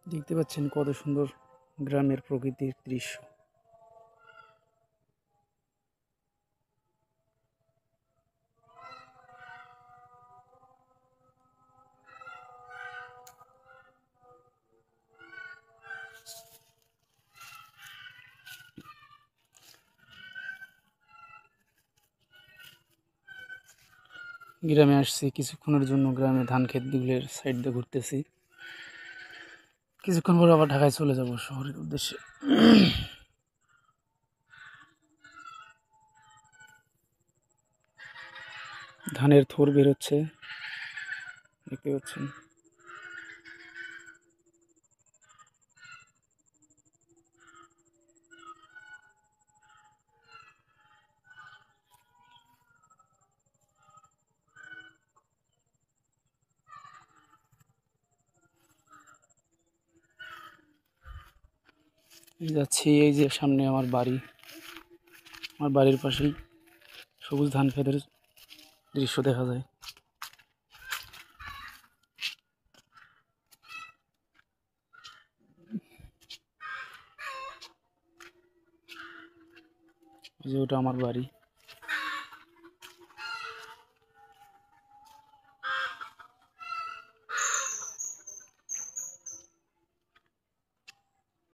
দেখতে পাচ্ছেন কত সুন্দর গ্রামের প্রকৃতির দৃশ্য। গ্রামে আসছি কিছুক্ষণের জন্য, গ্রামে ধান ক্ষেতগুলোর সাইড দিয়ে ঘুরতেছি। কিছুক্ষণ পর আবার ঢাকায় চলে যাব শহরের উদ্দেশ্যে। ধানের থোর বেরোচ্ছে, দেখতে পাচ্ছেন। যাচ্ছি, এই যে সামনে আমার বাড়ি, আমার বাড়ির পাশেই সবুজ ধান ক্ষেতের দৃশ্য দেখা যায়। যে ওটা আমার বাড়ি।